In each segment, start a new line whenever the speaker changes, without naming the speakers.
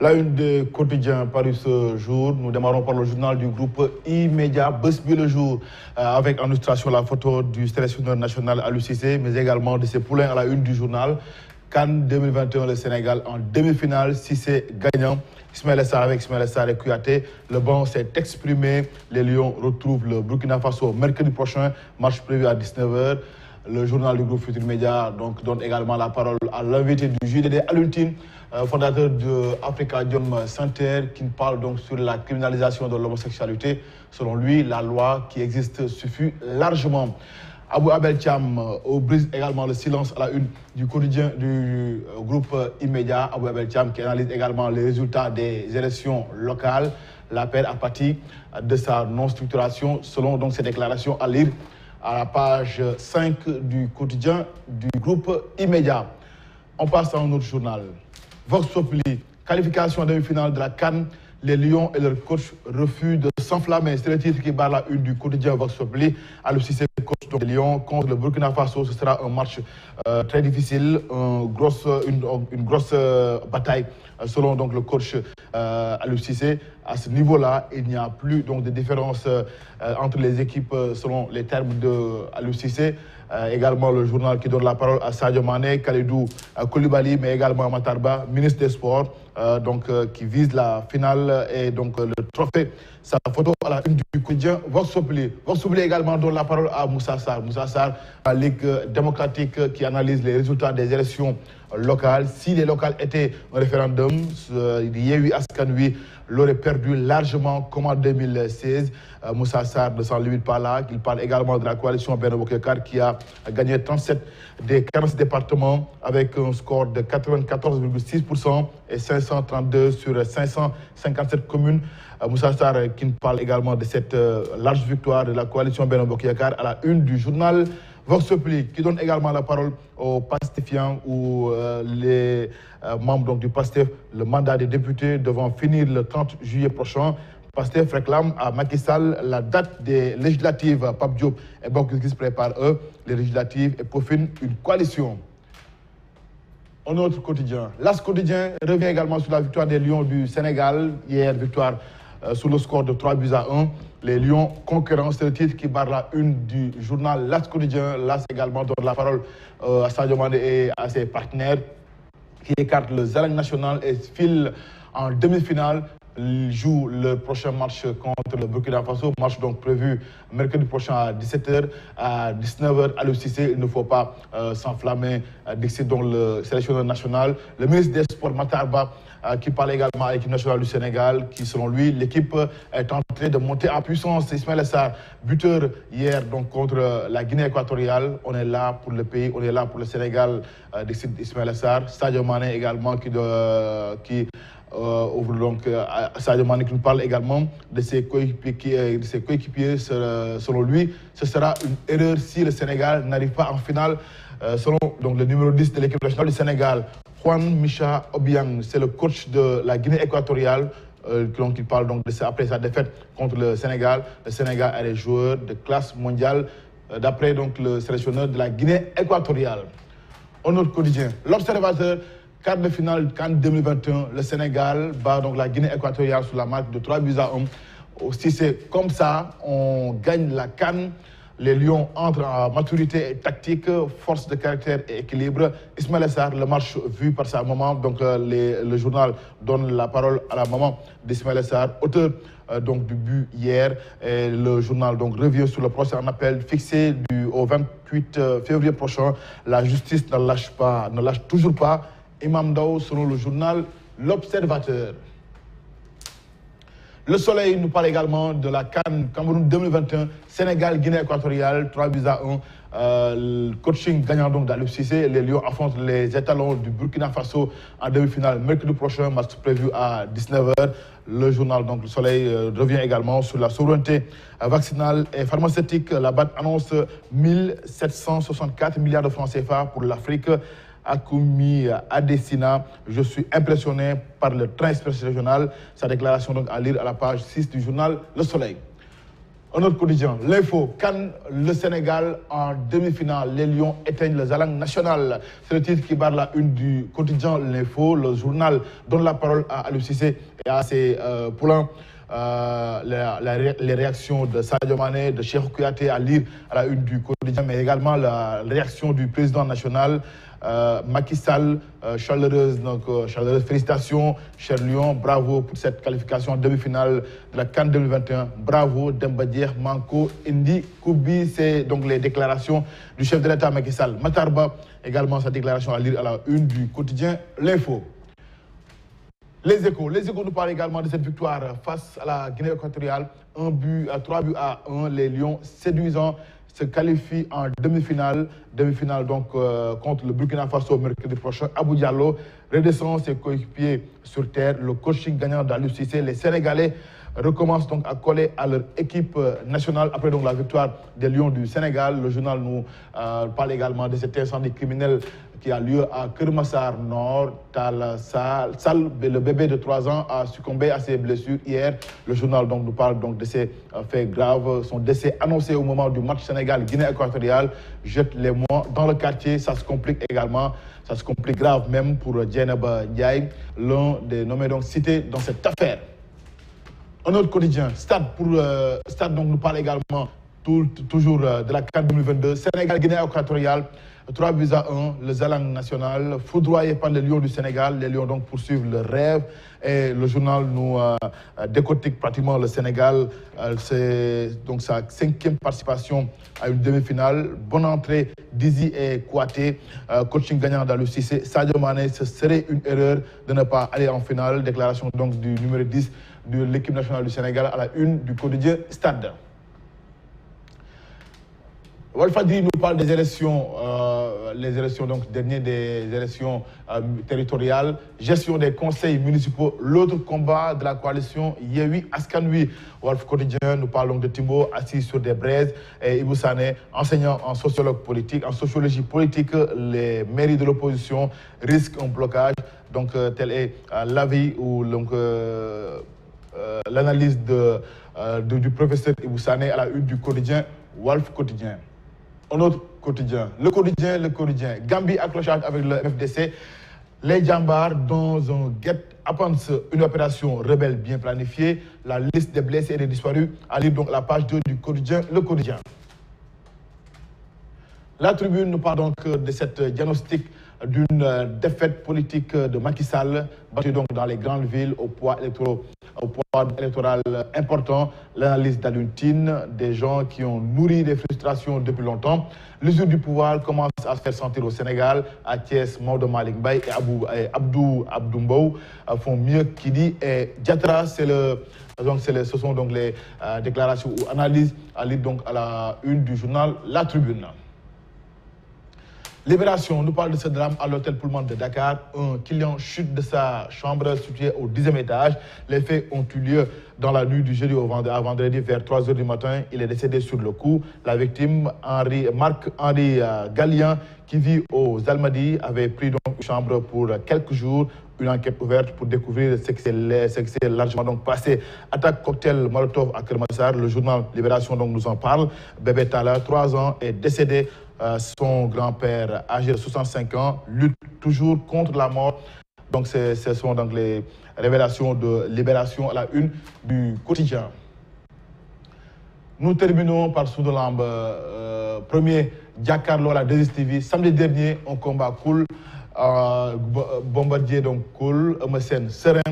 La une des quotidiens paru ce jour, nous démarrons par le journal du groupe E-Media, Besbi le jour, avec en illustration la photo du sélectionneur national Aliou Cissé, mais également de ses poulains à la une du journal. Cannes 2021, le Sénégal en demi-finale, Cissé gagnant. Ismaël Sarr avec Ismaël Sarr et Kouyaté. Le banc s'est exprimé. Les Lions retrouvent le Burkina Faso mercredi prochain, match prévu à 19h. Le journal du groupe Futur Média donne également la parole à l'invité du JDD, Alioune Tine, fondateur de Afrikajom Center, qui parle donc sur la criminalisation de l'homosexualité. Selon lui, la loi qui existe suffit largement. Abou Abel Thiam brise également le silence à la une du quotidien du groupe E-Media. Abou Abel Thiam qui analyse également les résultats des élections locales. L'appel à partir de sa non-structuration, selon donc ses déclarations à lire à la page 5 du quotidien du groupe E-Media. On passe à un autre journal. Vox Populi, qualification demi-finale de la CAN. Les Lions et leur coach refusent de s'enflammer. C'est le titre qui barre la une du quotidien Vox Populi. Aliou Cissé, coach des Lions contre le Burkina Faso. Ce sera un match très difficile, une grosse bataille selon donc, le coach Aliou Cissé. À ce niveau-là, il n'y a plus donc, de différence entre les équipes selon les termes de Aliou Cissé. Également le journal qui donne la parole à Sadio Mané, Kalidou Koulibaly, mais également Matarba, ministre des Sports, qui vise la finale et donc le trophée. Sa photo à la une du quotidien Vox Populi. Vox Populi également donne la parole à Moussa Sarr. Moussa Sarr, la Ligue démocratique qui analyse les résultats des élections locales. Si les locales étaient un référendum, Yewwi Askan Wi l'aurait perdu largement comme en 2016. Moussa Sarr ne s'en limite pas là. Il parle également de la coalition Benno Bokk Yakaar qui a gagné 37 des 40 départements avec un score de 94,6% et 532 sur 557 communes. Moussa Sarr qui parle également de cette large victoire de la coalition Benno Bokk Yakaar à la une du journal Vox Populi, qui donne également la parole aux Pastefiens ou les membres donc, du Pastef. Le mandat des députés devant finir le 30 juillet prochain. Pastef réclame à Macky Sall la date des législatives. Pape Diop et Bokk Gis préparent eux les législatives et peaufinent une coalition. Un autre quotidien. L'As quotidien revient également sur la victoire des Lions du Sénégal. Hier, victoire sur le score de 3-1. Les Lions concurrents, c'est le titre qui barre la une du journal L'As quotidien. L'As également donne la parole à Sadio Mané et à ses partenaires qui écartent le Zalang national et file en demi-finale. Ils jouent le prochain match contre le Burkina Faso, match donc prévu mercredi prochain à 17h, à 19h. Aliou Cissé, il ne faut pas s'enflammer, d'ici donc le sélectionneur national. Le ministre des Sports, Matarba, qui parle également à l'équipe nationale du Sénégal, qui selon lui, l'équipe est en train de monter en puissance. Ismaël Sarr, buteur hier donc, contre la Guinée équatoriale. On est là pour le pays, on est là pour le Sénégal, Ismaël Sarr. Sadio Mané également qui donc Sadio Mané qui nous parle également de ses coéquipiers. Selon lui, ce sera une erreur si le Sénégal n'arrive pas en finale. Selon donc, le numéro 10 de l'équipe nationale du Sénégal, Juan Micha Obiang, c'est le coach de la Guinée équatoriale. Donc il parle donc après sa défaite contre le Sénégal. Le Sénégal a des joueurs de classe mondiale, d'après donc le sélectionneur de la Guinée équatoriale. Un autre quotidien, l'Observateur. Quart de finale CAN 2021, le Sénégal bat donc la Guinée équatoriale sur la marque de 3-1. Si c'est comme ça, on gagne la CAN. Les Lions entrent en maturité tactique, force de caractère et équilibre. Ismaël Sarr, le match vu par sa maman, donc le journal donne la parole à la maman d'Ismaël Sarr, auteur donc du but hier. Et le journal donc revient sur le procès en appel fixé au 28 février prochain. La justice ne lâche toujours pas. Imam Ndao, selon le journal L'Observateur. Le Soleil nous parle également de la CAN Cameroun 2021, Sénégal, Guinée équatoriale, 3-1. Le coaching gagnant donc d'Aliou Cissé. Les Lions affrontent les étalons du Burkina Faso en demi-finale mercredi prochain, match prévu à 19h. Le journal donc Le Soleil revient également sur la souveraineté vaccinale et pharmaceutique. La BAD annonce 1764 milliards de francs CFA pour l'Afrique. Akoumi Adesina, je suis impressionné par le train express régional. Sa déclaration donc à lire à la page 6 du journal Le Soleil. Un autre quotidien, l'info, Cannes, le Sénégal en demi-finale. Les Lions éteignent les alangues nationales. C'est le titre qui barre la une du quotidien, l'info. Le journal donne la parole à Aliou Cissé et à ses poulains. Les réactions de Sadio Mané, de Cheikhou Kouyaté à lire à la une du quotidien, mais également la réaction du président national. Macky Sall, chaleureuse félicitations, cher Lyon, bravo pour cette qualification en demi-finale de la CAN 2021. Bravo, Demba Dier, Manko, Indi, Koubi, c'est donc les déclarations du chef de l'État Macky Sall. Matarba, également sa déclaration à lire à la une du quotidien L'Info. Les Échos nous parlent également de cette victoire face à la Guinée équatoriale. 3 buts à 1, les Lions séduisants se qualifient en demi-finale. Demi-finale donc contre le Burkina Faso mercredi prochain. Abou Diallo redescend ses coéquipiers sur terre. Le coaching gagnant d'Aliou Cissé. Les Sénégalais recommencent donc à coller à leur équipe nationale après donc la victoire des Lions du Sénégal. Le journal nous parle également de cet incendie criminel qui a lieu à Kermassar Nord. Tal Sall, le bébé de 3 ans, a succombé à ses blessures hier. Le journal donc nous parle donc de ces faits graves. Son décès annoncé au moment du match Sénégal-Guinée équatoriale jette les mois dans le quartier. Ça se complique également. Ça se complique grave même pour Dieynaba Ndiaye, l'un des nommés donc cités dans cette affaire. Un autre quotidien, Stade donc nous parle également toujours de la CAN 2022. Sénégal-Guinée équatoriale, 3 buts à 1, le Zalang national, foudroyé par les Lions du Sénégal. Les Lions donc poursuivent le rêve et le journal nous décortique pratiquement le Sénégal. C'est donc sa 5e participation à une demi-finale. Bonne entrée d'Izzy et Kouyaté, coaching gagnant d'Aliou Cissé. Sadio Mané, ce serait une erreur de ne pas aller en finale. Déclaration donc du numéro 10 de l'équipe nationale du Sénégal à la une du quotidien Stade. Walfadjri nous parle des élections, les élections donc dernières des élections territoriales, gestion des conseils municipaux, l'autre combat de la coalition Yewwi Askan Wi. Walf Quotidien nous parle donc de Timbo assis sur des braises et Ibou Sané, enseignant en sociologie politique, les mairies de l'opposition risquent un blocage. Donc tel est l'avis ou l'analyse du professeur Ibou Sané à la une du quotidien Walf Quotidien. Un autre quotidien, le quotidien. Gambie accrochage avec le FDC. Les Djambars dans un guet-apens, une opération rebelle bien planifiée. La liste des blessés et des disparus. À lire donc la page 2 du quotidien, le quotidien. La tribune nous parle donc de cette diagnostic d'une défaite politique de Macky Sall, battue donc dans les grandes villes au poids électoral important. L'analyse d'Alioune Tine, des gens qui ont nourri des frustrations depuis longtemps. L'usure du pouvoir commence à se faire sentir au Sénégal. À Thiès, Maodo Malick Mbaye et Abdou Mbow font mieux qu'il dit. Et Diatra, ce sont donc les déclarations ou analyses à lire donc à la une du journal La Tribune. Libération nous parle de ce drame à l'hôtel Pullman de Dakar. Un client chute de sa chambre située au 10e étage. Les faits ont eu lieu dans la nuit du jeudi à vendredi vers 3 h du matin. Il est décédé sur le coup. La victime, Marc-Henri Gallien, qui vit aux Almadies, avait pris donc une chambre pour quelques jours. Une enquête ouverte pour découvrir ce qui s'est largement donc passé. Attaque cocktail Molotov à Kermassar. Le journal Libération donc nous en parle. Bébé Tala, 3 ans, est décédé. Son grand-père, âgé de 65 ans, lutte toujours contre la mort. Donc, ce sont donc les révélations de Libération à la une du quotidien. Nous terminons par Soudalambe. Premier, Giancarlo à la 2STV. Samedi dernier, un combat cool. Bombardier donc cool. Eumeu serein.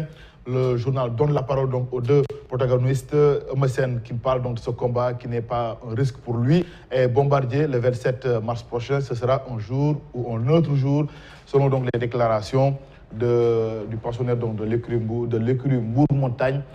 Le journal donne la parole donc aux deux protagonistes. Eumeu qui parle donc de ce combat qui n'est pas un risque pour lui. Et Bombardier, le 27 mars prochain, ce sera un jour ou un autre jour, selon donc les déclarations du pensionnaire donc de l'écurie Mbour Montagne.